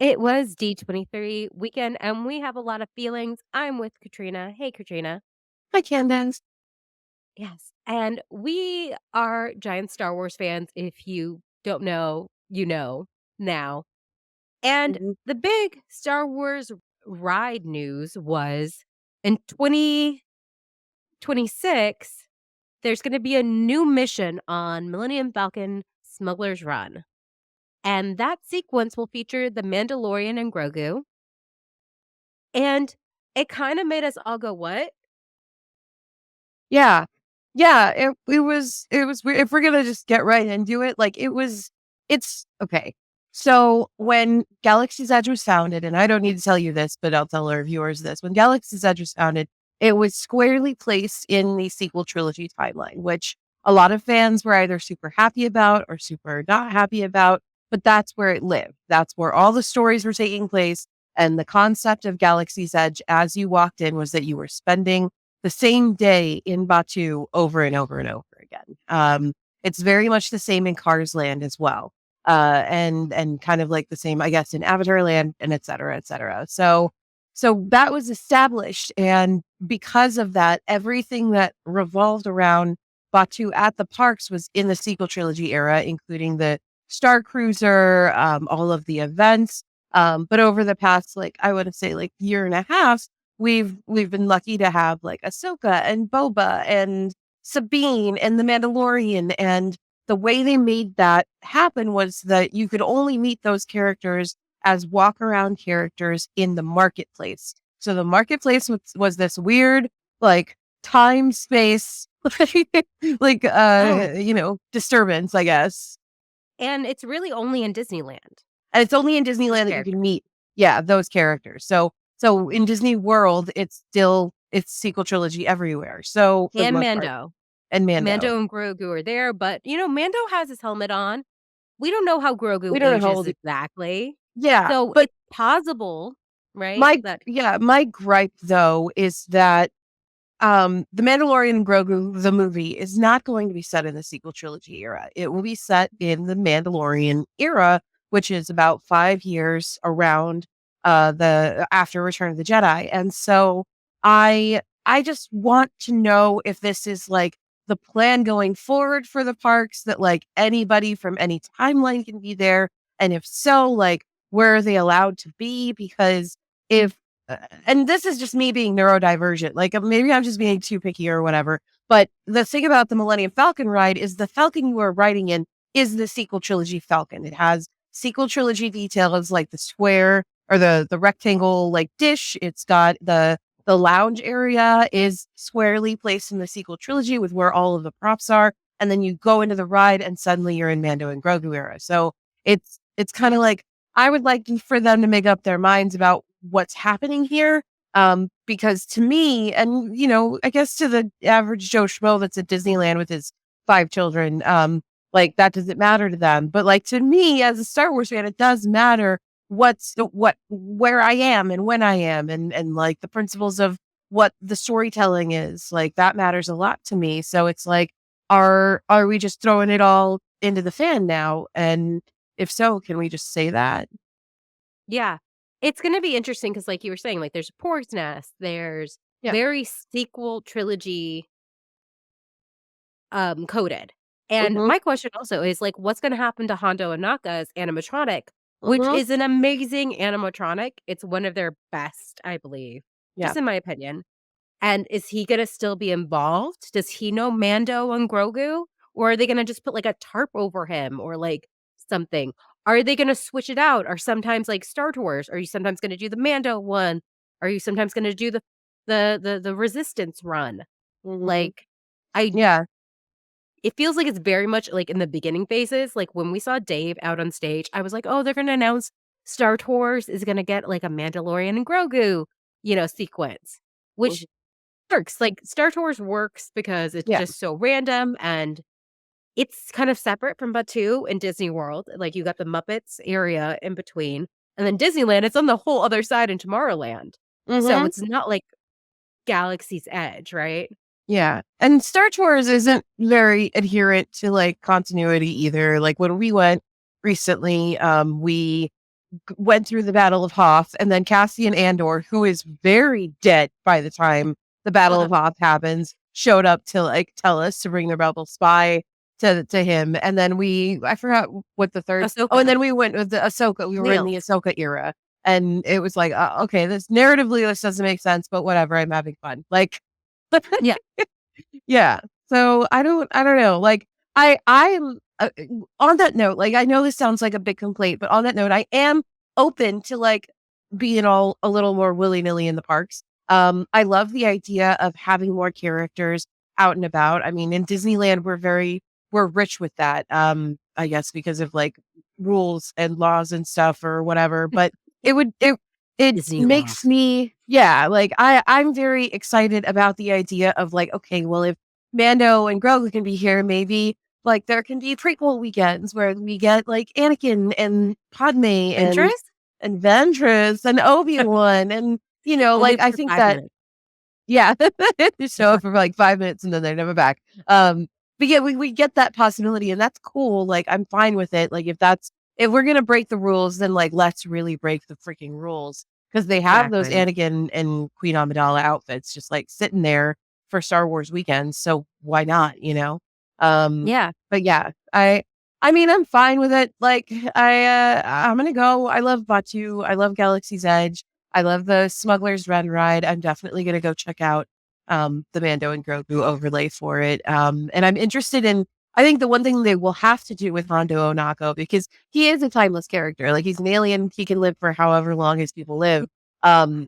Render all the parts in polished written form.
It was D23 weekend, and we have a lot of feelings. I'm with Katrina. Hey, Katrina. Hi, Candace. Yes. And we are giant Star Wars fans. If you don't know, you know now. And Mhm. the big Star Wars ride news was in 2026, there's going to be a new mission on Millennium Falcon Smuggler's Run. And that sequence will feature the Mandalorian and Grogu. And it kinda made us all go, "What?" Yeah. Yeah, it was weird. If we're gonna just get right into it, like it's okay. So when Galaxy's Edge was founded, and I don't need to tell you this, but I'll tell our viewers this. When Galaxy's Edge was founded, it was squarely placed in the sequel trilogy timeline, which a lot of fans were either super happy about or super not happy about, but that's where it lived. That's where all the stories were taking place. And the concept of Galaxy's Edge as you walked in was that you were spending the same day in Batu over and over and over again. It's very much the same in Cars Land as well. And kind of like the same, I guess, in Avatar Land and et cetera, et cetera. So that was established. And because of that, everything that revolved around Batu at the parks was in the sequel trilogy era, including the Star Cruiser, all of the events. But over the past, like, I would say like year and a half, we've been lucky to have like Ahsoka and Boba and Sabine and the Mandalorian. And the way they made that happen was that you could only meet those characters as walk around characters in the marketplace. So the marketplace was this weird, like time space, like, Oh, disturbance, I guess. and it's really only in Disneyland, And it's only in those Disneyland that you can characters. meet, yeah, those characters. So in Disney World, it's sequel trilogy everywhere. So for the And most part, Mando. and Mando. Mando and Grogu are there, but, Mando has his helmet on. We don't know how Grogu We don't know how ages old. exactly, Yeah, so but it's possible, right, that my gripe though is that The Mandalorian and Grogu, the movie, is not going to be set in the sequel trilogy era. It will be set in the Mandalorian era, which is about 5 years around the after Return of the Jedi. And so I just want to know if this is like the plan going forward for the parks, that like anybody from any timeline can be there. And if so, like where are they allowed to be? Because if and this is just me being neurodivergent. Like maybe I'm just being too picky or whatever. But the thing about the Millennium Falcon ride is the Falcon you are riding in is the sequel trilogy Falcon. It has sequel trilogy details like the square or the rectangle like dish. It's got the lounge area is squarely placed in the sequel trilogy with where all of the props are. And then you go into the ride and suddenly you're in Mando and Grogu era. So it's kind of like I would like for them to make up their minds about what's happening here. Because to me, and I guess to the average Joe Schmo that's at Disneyland with his 5 children, like that doesn't matter to them. But like to me, as a Star Wars fan, it does matter where I am and when I am, and like the principles of what the storytelling is. Like that matters a lot to me. So it's like, are we just throwing it all into the fan now? And if so, can we just say that? yeah. It's gonna be interesting because, like you were saying, like, there's a Porg's Nest, there's Yeah. very sequel trilogy, coded. And Mm-hmm. my question also is, like, what's gonna happen to Hondo Anaka's animatronic, which Mm-hmm. is an amazing animatronic. It's one of their best, I believe, Yeah. just in my opinion. And is he gonna still be involved? Does he know Mando and Grogu? Or are they gonna just put, like, a tarp over him or, like, something? Are they gonna switch it out? Or sometimes, like Star Tours, are you sometimes gonna do the Mando one? Are you sometimes gonna do the Resistance run? Mm-hmm. Like, I Yeah. it feels like it's very much, like, in the beginning phases. Like, when we saw Dave out on stage, I was like, "Oh, they're gonna announce Star Tours is gonna get, like, a Mandalorian and Grogu, sequence," Mhm. which works. Like, Star Tours works because it's Yeah. just so random, and it's kind of separate from Batuu and Disney World. Like, you got the Muppets area in between, and then Disneyland, it's on the whole other side in Tomorrowland. So Mhm. it's not like Galaxy's Edge, right? Yeah. And Star Tours isn't very adherent to like continuity either. Like when we went recently, we went through the Battle of Hoth, and then Cassian Andor, who is very dead by the time the Battle of Hoth happens, showed up to like tell us to bring the rebel spy to him. And then I forgot what the third. Oh, and Ahsoka. then we went with the Ahsoka. We were in the Wheels. Ahsoka era, and it was like, okay, this narratively this doesn't make sense, but whatever. I'm having fun. Like, Yeah. yeah. So I don't know. Like, I'm on that note. Like, I know this sounds like a big complaint, but on that note, I am open to like being all a little more willy nilly in the parks. I love the idea of having more characters out and about. I mean, in Disneyland, we're rich with that. I guess because of like rules and laws and stuff or whatever. But it would it Disney law. makes me, yeah, like I'm very excited about the idea of like, okay, well, if Mando and Grogu can be here, maybe like there can be prequel weekends where we get like Anakin and Padme Ventress? and Ventress and Obi-Wan and Only like I for think 5 that, minutes. yeah, just show up for like 5 minutes and then they're never back. But yeah, we get that possibility and that's cool. Like I'm fine with it. Like if we're gonna break the rules, then like let's really break the freaking rules because they have those Exactly. Anakin and Queen Amidala outfits just like sitting there for Star Wars weekends. So why not? Um, Yeah. but yeah, I mean I'm fine with it. Like I'm gonna go. I love Batu. I love Galaxy's Edge. I love the Smuggler's Run ride. I'm definitely gonna go check out the Mando and Grogu overlay for it. And I'm interested in. I think the one thing they will have to do with Hondo Onako because he is a timeless character. Like he's an alien. He can live for however long his people live. Um,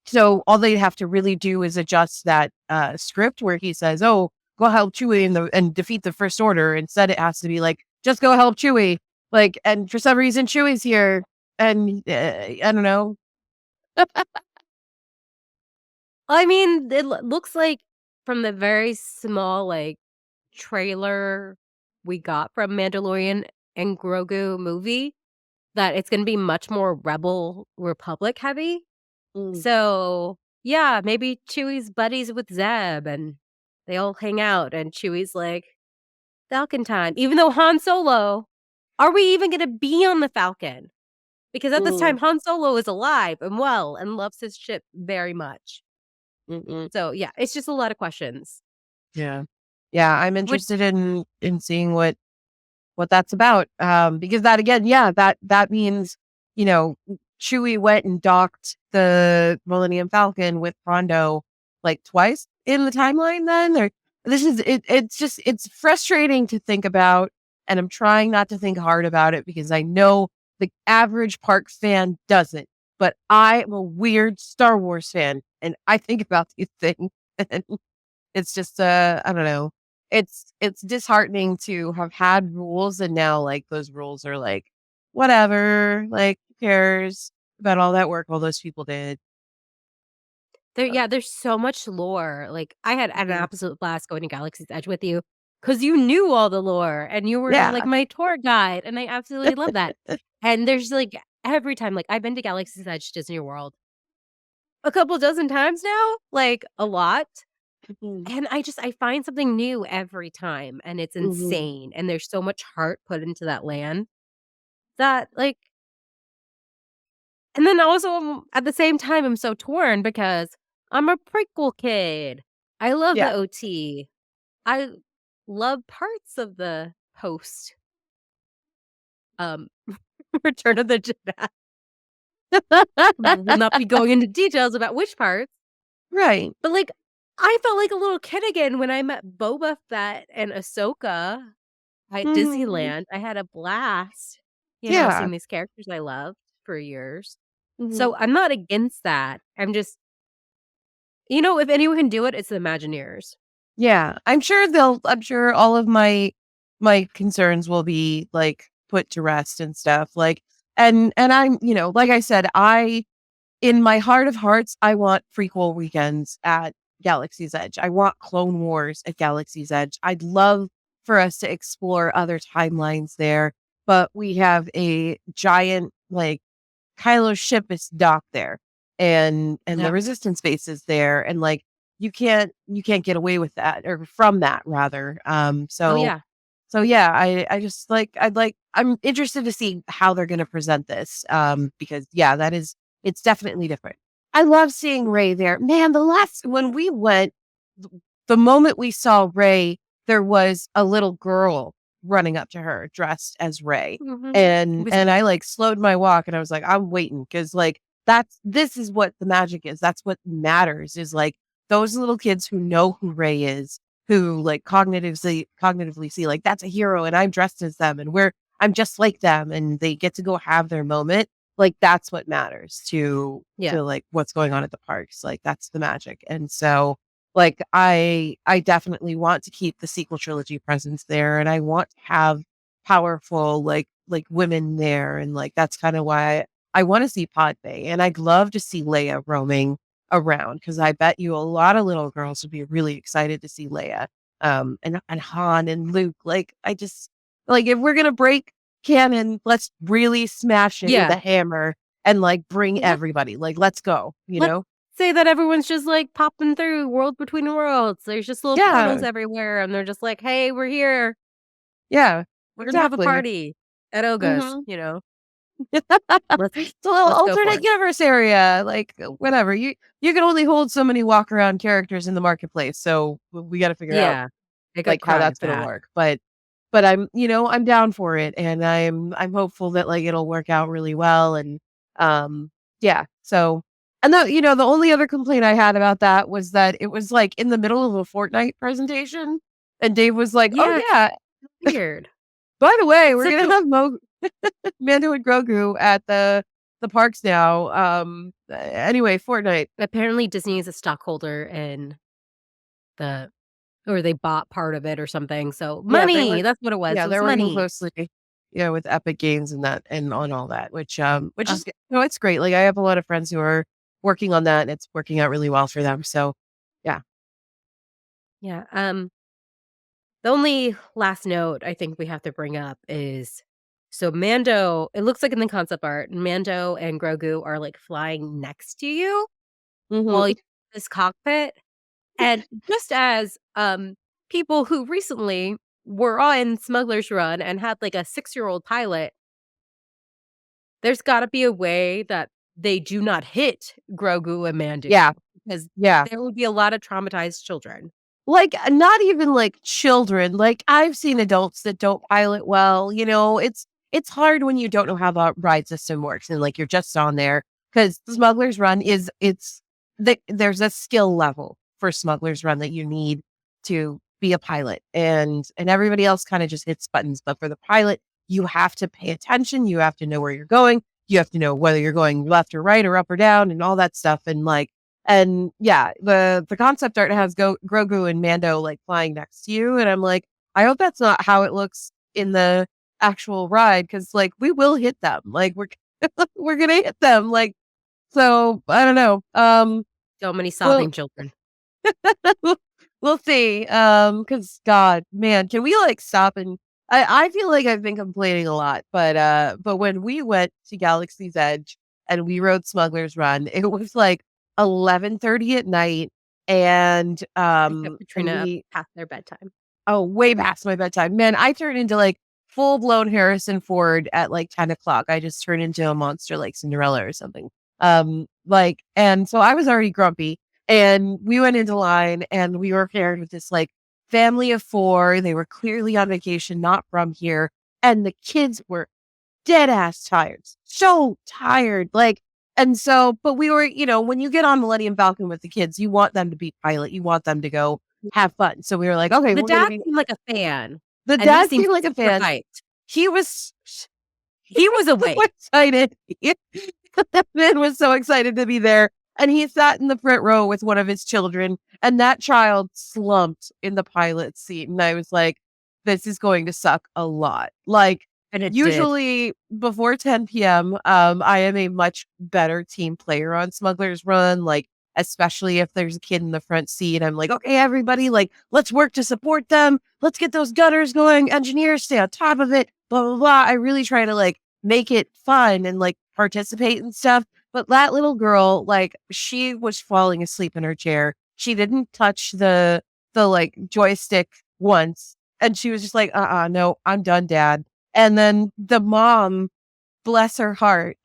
so all they have to really do is adjust that script where he says, "Oh, go help Chewie and defeat the First Order." Instead, it has to be like, "Just go help Chewie." Like, and for some reason, Chewie's here, and I don't know. I mean, it looks like from the very small, like, trailer we got from Mandalorian and Grogu movie that it's gonna be much more Rebel Republic heavy. Mm, So, yeah, maybe Chewie's buddies with Zeb and they all hang out and Chewie's like, "Falcon time." Even though Han Solo, are we even gonna be on the Falcon? Because at this mm, time, Han Solo is alive and well and loves his ship very much. mm-mm. So, yeah, it's just a lot of questions. Yeah, yeah. I'm Would interested in seeing what that's about. Because that again, yeah, that means, you know, Chewie went and docked the Millennium Falcon with Hondo like twice in the timeline then or this is it's just it's frustrating to think about and I'm trying not to think hard about it because I know the average park fan doesn't. But I am a weird Star Wars fan and I think about these things and it's just I don't know. It's disheartening to have had rules and now like those rules are like whatever, like who cares about all that work all those people did. there's so much lore. Like, I had an Mhm. absolute blast going to Galaxy's Edge with you because you knew all the lore and you were, like, Yeah. my tour guide, and I absolutely love that. And there's, like, every time like, I've been to Galaxy's Edge Disney World a couple dozen times now, like, a lot, Mhm. and I find something new every time, and it's Mhm. insane, and there's so much heart put into that land that, like, and then also, at the same time, I'm so torn because I'm a prequel kid. I love the Yeah. OT. I love parts of the post, um, Return of the Jedi. Will not be going into details about which parts, Right. but, like, I felt like a little kid again when I met Boba Fett and Ahsoka at Mhm. Disneyland. I had a blast, Yeah. seeing these characters I loved for years. Mhm. So, I'm not against that. I'm just if anyone can do it, it's the Imagineers. Yeah. I'm sure all of my concerns will be like put to rest and stuff. Like and I'm, like I said, in my heart of hearts, I want prequel weekends at Galaxy's Edge. I want Clone Wars at Galaxy's Edge. I'd love for us to explore other timelines there, but we have a giant like Kylo's ship is docked there and the Yeah. resistance base is there and like you can't get away with that or from that rather. Oh, So yeah. so yeah, I just like I'd like I'm interested to see how they're going to present this. Because yeah, it's definitely different. I love seeing Ray there. Man, when we went, the moment we saw Ray, there was a little girl running up to her dressed as Ray. It was And I like slowed my walk and I was like, I'm waiting because like this is what the magic is. That's what matters is like those little kids who know who Ray is, who like cognitively see like that's a hero and I'm dressed as them and I'm just like them and they get to go have their moment. Like that's what matters yeah. to like what's going on at the parks. Like that's the magic. And so like I definitely want to keep the sequel trilogy presence there and I want to have powerful like women there and like that's kind of why I want to see Padme and I'd love to see Leia roaming around because I bet you a lot of little girls would be really excited to see Leia and Han and Luke. Like I just like if we're gonna break canon, let's really smash it with Yeah. a hammer and like bring Let everybody. Like let's go, you let's know? say that everyone's just, like, popping through world between worlds. There's just little portals Yeah. everywhere, and they're just like, "Hey, we're here. Yeah. We're gonna have a Exactly. party at Oga's," Mhm. you know? Let's It's a little let's go for alternate it. universe area, like whatever. You can only hold so many walk around characters in the marketplace, so we got to figure out Yeah. It got like how crowded that's gonna fast. work. But I'm I'm down for it, and I'm hopeful that like it'll work out really well, and um yeah. So and the only other complaint I had about that was that it was like in the middle of a Fortnite presentation, and Dave was like, "Oh Yeah, yeah, weird. by the way, we're Such gonna a have Mando and Grogu at the parks now. Anyway, Fortnite. apparently Disney is a stockholder in the or they bought part of it or something, so Yeah, money, that's what it was, yeah, it was they're working money. closely, yeah, with Epic Games and that and on all that, which Uh, is it's great. Like I have a lot of friends who are working on that and it's working out really well for them. So yeah. yeah, the only last note I think we have to bring up is so Mando it looks like in the concept art, Mando and Grogu are, like, flying next to you while Hmm. you're in this cockpit, and just as, people who recently were on Smuggler's Run and had, like, a six-year-old pilot, there's gotta be a way that they do not hit Grogu and Mando Yeah. because Yeah. there would be a lot of traumatized children. Like, not even, like, children, like, I've seen adults that don't pilot well, it's hard when you don't know how the ride system works and, like, you're just on there because Smuggler's Run there's a skill level for Smuggler's Run that you need to be a pilot, and everybody else kinda just hits buttons, but for the pilot, you have to pay attention, you have to know where you're going, you have to know whether you're going left or right or up or down and all that stuff, and yeah, the concept art has Grogu and Mando like flying next to you, and I'm like, I hope that's not how it looks in the actual ride because like we will hit them, like we're gonna hit them, like so I don't know. So many Well, sobbing children. we'll see. Because God, man, can we like stop and I feel like I've been complaining a lot, but when we went to Galaxy's Edge and we rode Smuggler's Run, it was like 11:30 at night I kept and Katrina up we past their bedtime. oh way past my bedtime. Man, I turned into like full blown Harrison Ford at like 10 o'clock. I just turned into a monster like Cinderella or something. Like and so I was already grumpy and we went into line and we were paired with this like family of four. They were clearly on vacation, not from here. And the kids were dead ass tired, so tired. Like, and so, but we were, when you get on Millennium Falcon with the kids, you want them to be pilot, you want them to go have fun. So we were like, okay, The we're going to dad be, seemed like a fan, the and he dad seemed seemed like a super fan. hyped. He was, he He was was so awake. excited. That man was so excited to be there. And he sat in the front row with one of his children, and that child slumped in the pilot seat. And I was like, this is going to suck a lot. Like, And it did. usually before 10 p.m., I am a much better team player on Smuggler's Run. Like, especially if there's a kid in the front seat, I'm like, okay, everybody, like, let's work to support them. Let's get those gunners going. Engineers, stay on top of it. Blah blah blah. I really try to like make it fun and like participate and stuff. But that little girl, like, she was falling asleep in her chair. She didn't touch the like joystick once, and she was just like, no, I'm done, Dad. And then the mom, bless her heart,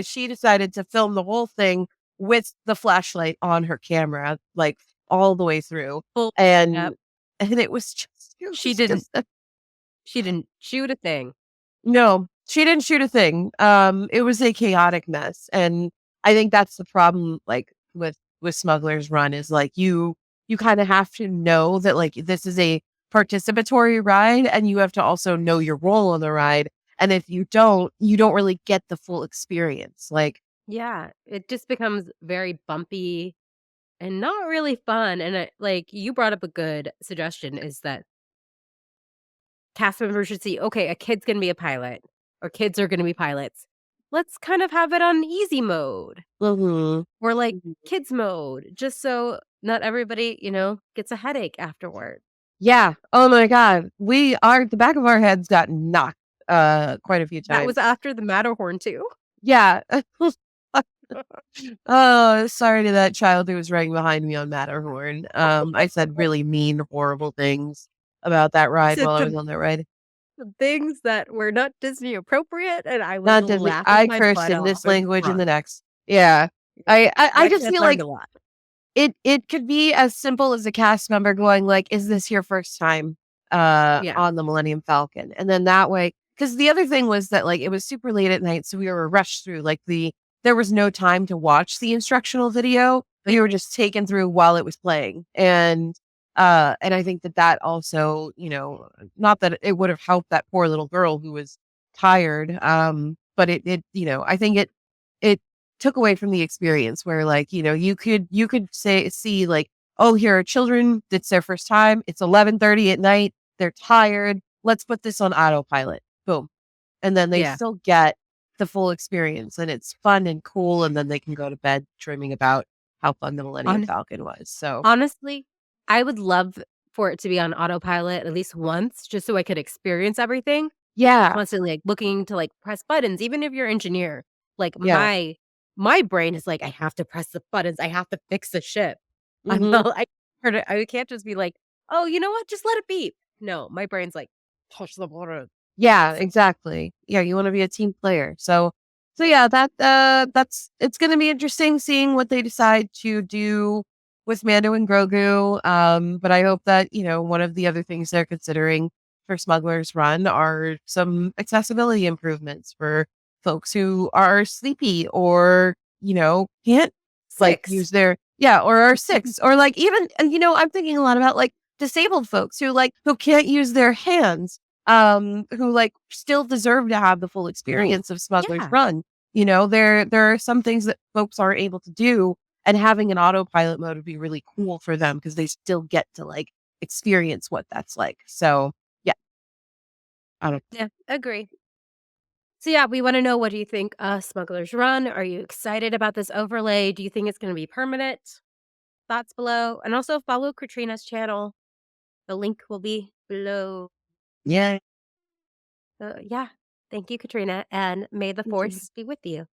she decided to film the whole thing with the flashlight on her camera, like all the way through. Full And yep. it was just She didn't a she didn't shoot a thing. no, she didn't shoot a thing. It was a chaotic mess, and I think that's the problem, like, with Smuggler's Run is, like, you kinda have to know that, like, this is a participatory ride, and you have to also know your role on the ride, and if you don't really get the full experience, like Yeah, it just becomes very bumpy and not really fun, and like, you brought up a good suggestion is that cast members should see, "Okay, a kid's gonna be a pilot, or kids are gonna be pilots. Let's kind of have it on easy mode, mhm. or, like, Mhm. kids mode, just so not everybody, gets a headache afterward." Yeah. Oh my god. The back of our heads got knocked, quite a few That was times. after the Matterhorn too. Yeah. Oh, sorry to that child who was riding behind me on Matterhorn. I said really mean, horrible things about that ride Said while I was some on that ride. things that were not Disney appropriate, and I was Not Disney. laughing I my cursed butt in off this in language and the front. next. Yeah. I My just kid feel learned like a lot. it could be as simple as a cast member going like, "Is this your first time, Yeah. on the Millennium Falcon?" And then that way, because the other thing was that, like, it was super late at night, so we were rushed through, like, there was no time to watch the instructional video. We were just taken through while it was playing, and I think that that also, not that it would have helped that poor little girl who was tired, but I think it took away from the experience where, like, you could see, like, "Oh, here are children, it's their first time, it's 11:30 at night, they're tired, let's put this on autopilot." Boom. And then they Yeah. still get the full experience, and it's fun and cool, and then they can go to bed dreaming about how fun the Millennium Hon Falcon was, so honestly, I would love for it to be on autopilot at least once just so I could experience everything, yeah, constantly, like, looking to, like, press buttons, even if you're an engineer. Like, yeah. my brain is like, "I have to press the buttons, I have to fix the ship." I'm Mhm. not I can't just be like, "Oh, you know what? Just let it beep." No, my brain's like, "Push the button." Yeah, So exactly. Yeah, you wanna be a team player. So yeah, that's it's gonna be interesting seeing what they decide to do with Mando and Grogu. But I hope that, one of the other things they're considering for Smuggler's Run are some accessibility improvements for folks who are sleepy or, can't like 6. use their yeah, or are sick, or like even and I'm thinking a lot about like disabled folks who can't use their hands who like still deserve to have the full experience of Smuggler's Yeah. Run. There are some things that folks aren't able to do, and having an autopilot mode would be really cool for them because they still get to like experience what that's like. So yeah, I don't. Yeah, agree. So, yeah, we wanna know, what do you think, Smuggler's Run? Are you excited about this overlay? Do you think it's gonna be permanent? Thoughts below, and also follow Katrina's channel. The link will be below. Yeah. So, yeah. Thank you, Katrina, and may the force be with you.